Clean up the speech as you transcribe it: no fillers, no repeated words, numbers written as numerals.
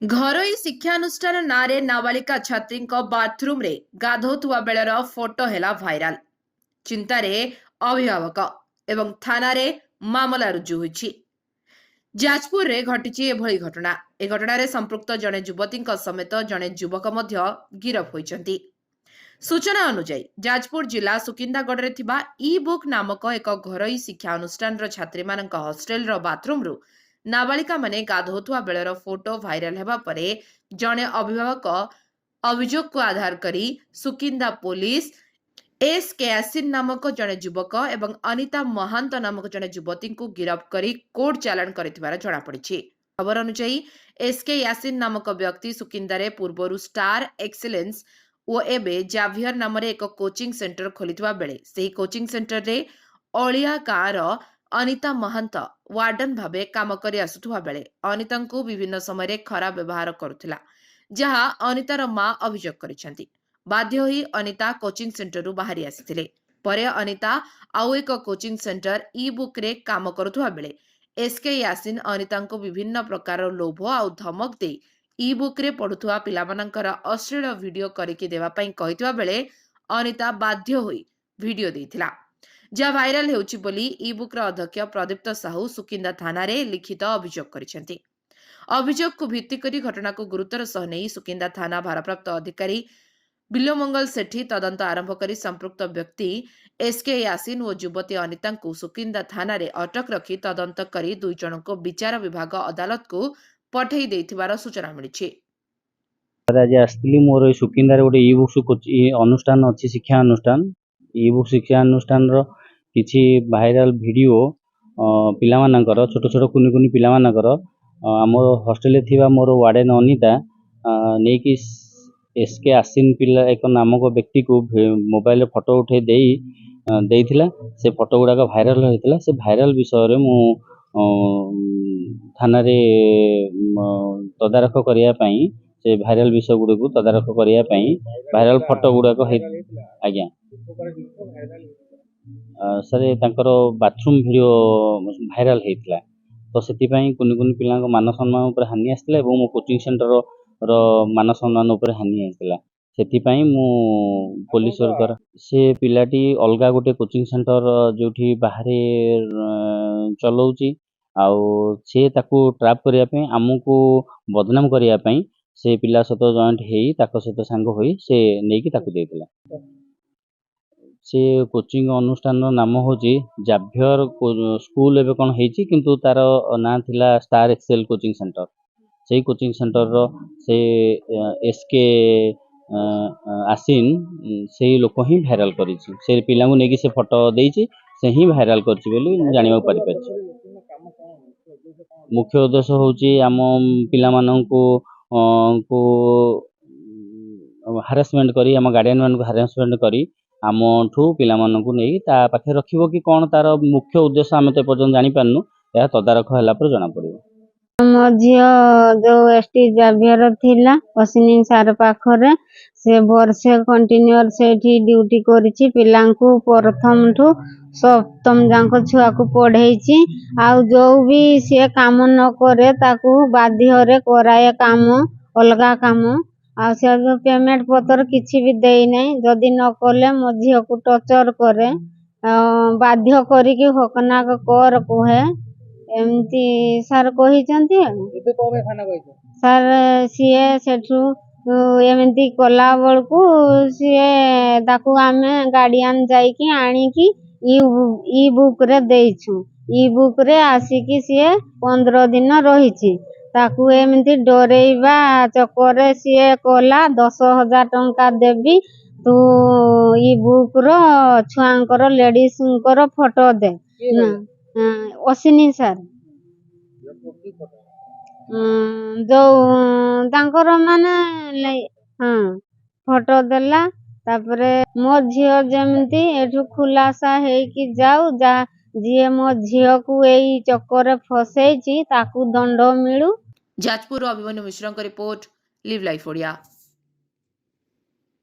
घरोई शिक्षानुष्ठान नारे नाबालिका छात्री बाथरूम रे गाधोथुवा baler photo हेला viral. चिंतारे अभिभावक एवं थाना रे मामला रुजु होइछि। जाजपुर रे घटिछि एभଳି घटना। ए घटना संपृक्त जने युवती समेत जने युवक मध्य गिरफ होइछन्ति। सूचना अनुसार जाजपुर जिला सुकिंदागढ़ रे थिबा ई बुक नामक एक घरोई शिक्षा अनुष्ठान छात्री मानक हॉस्टेल रो बाथरूम रु नाबालिका माने गाधोथुवा बेलर फोटो भाइराल हेबा परे जने अभिभावक अभियोग को आधार करी सुकिंदा पुलिस एस के यासिन नामक जने युवक एवं अनिता महांत नामक जने युवती को गिरफ्त करी कोर्ट चालान करथिबार जणा पड़िछि। खबर अनुसार एस के यासिन नामक व्यक्ति सुकिंदारे पूर्वरु स्टार एक्सेलेंस ओ एबे जाभियर नाम एक कोचिंग सेंटर खोलिथिबा बेले सेही कोचिंग सेंटर रे अलिया गाँव अनिता महांत वार्डन भावे काम करी आसुथुवा बेले अनिता को विभिन्न समय खराब व्यवहार करुथिला, जहा अनितार मां अभियोग करिसेंती। बाध्य होई अनिता कोचिंग सेंटर रु बाहरी आसिथिले। परे अनिता आउ एक कोचिंग सेंटर ई बुक रे काम करुथुवा बेले एसके यासिन अनिता को विभिन्न प्रकार लोभ आउ धमक दे ई बुक रे पढुथुवा पिलामानंकर अश्लील वीडियो करिकि देवा पई कहितबा बेले अनिता बाध्य होई वीडियो देथिला, जहा भाइराल हेउछि बोली ई बुक रा अध्यक्ष प्रदीप्त साहू सुकिंदा थाना रे लिखित अभियोग करिसेंती। अभियोग को भित्ति करी घटना को गुरुतर सह नै सुकिंदा थाना भारप्राप्त अधिकारी बिलोमंगल सेठी तदंत आरंभ करी संपृक्त व्यक्ति एसके यासिन और युवती अनिता को सुकिंदा थाना रे अटक रखी तदंत करी दुई जन को विचार विभाग अदालत को पठेई देथिबार सूचना मिलिछि। आज आसली मोर सुकिंदार गोटे ई बुक्स अनुष्ठान अच्छी शिक्षा अनुष्ठान ई बुक शिक्षा अनुष्ठान किछि भाइराल वीडियो पिलामानकर छोट छोट कुनि कुनि पिलामानकर आमर हॉस्टेल थिबा मोर वार्डन अनिता नेकी एसके आसिन पिला एक नामक व्यक्ति को मोबाइल फोटो उठे देइथिला। से फोटो गुड़ाक भाइराल होइथिला। से भाइराल विषय रे मु थाना रे तदारख करिया पई से भाइराल विषय गुड़ को तदारख करिया पई भाइराल फोटो गुड़ाक आज्ञा सर तांकर बाथरूम वीडियो भाइराल होइथिला। तो सेति पई कुनि कुनि पिलांक मान सम्मान ऊपर हानि आस्थिला एवं मो कोचिंग सेंटर रो मान सम्मान ऊपर हानि आस्थिला। सेति पई मु पुलिस सरकार से पिलाटी अलगा गोटे कोचिंग सेंटर जोठी बाहरे चलाउची आउ से ताकू ट्रैप करिया पई हमकु बदनाम करिया पई से पिला सहित जॉइंट हेई ताको सहित सांग होई से नेकी ताकू देथिला। से कोचिंग अनुष्ठान नाम होची जाभियर स्कूल एबे कोन हेची किंतु तार ना थिला स्टार एक्सेल कोचिंग सेंटर। से कोचिंग सेंटर रो से एसके आसिन से लोक ही भाइराल करिछि। से पिला को नेकी से फोटो देइछि से ही भाइराल करछि बोली जानिबा पारि परछि। मुख्य उद्देश्य होची आम पिला माननकु को हारासमेंट करी आम गार्डियन मान को हारासमेंट करी आम ठू पिला माननकु नै ता पाखे रखिबो कि कोन तार मुख्य उद्देश्य आमे ते पर्यंत जानि पारनु। या तदारख हला पर जना पड़िबो। मो झियो जो एसटी जाभियर थिला अश्विनी सार पाखरे से वर्षे कंटिन्यूअर सेठी ड्यूटी करिछि। पिलांकु प्रथम ठू सप्तम जांक छुआ को पढ़ेछि। आउ जो भी से काम न करे ताकू बाध्य रे कराए काम अलगा काम आ से जो पेमेंट पत्र किछि भी देई नै। जदी न करले मो झियो को टॉर्चर करे बाध्य करी कि हकना कर कोहे एमती सर कहिचंती। सर सीए सेठू एमती कला बळकू सीए ताकू आमे गार्डियन जाई कि आनी कि ई बुक रे देइछु। ई बुक रे आसी कि सीए 15 दिन रहिछि। ताकू एमती डरेइबा चक्कर सीए कला 10,000 टंका देबी तू ई बुक रो छुआंकर लेडीजंकर फोटो दे। अश्विनी सर जो तांकर माने फोटो देला। तापरे मो झियो जेमती एठू खुलासा हे कि जाऊ जा जिए मो झियो को एई चक्कर फसेछि ताकू दंड मिलू। जाजपुर अभिमन्यु मिश्र रिपोर्ट लिव लाइफ ओडिया।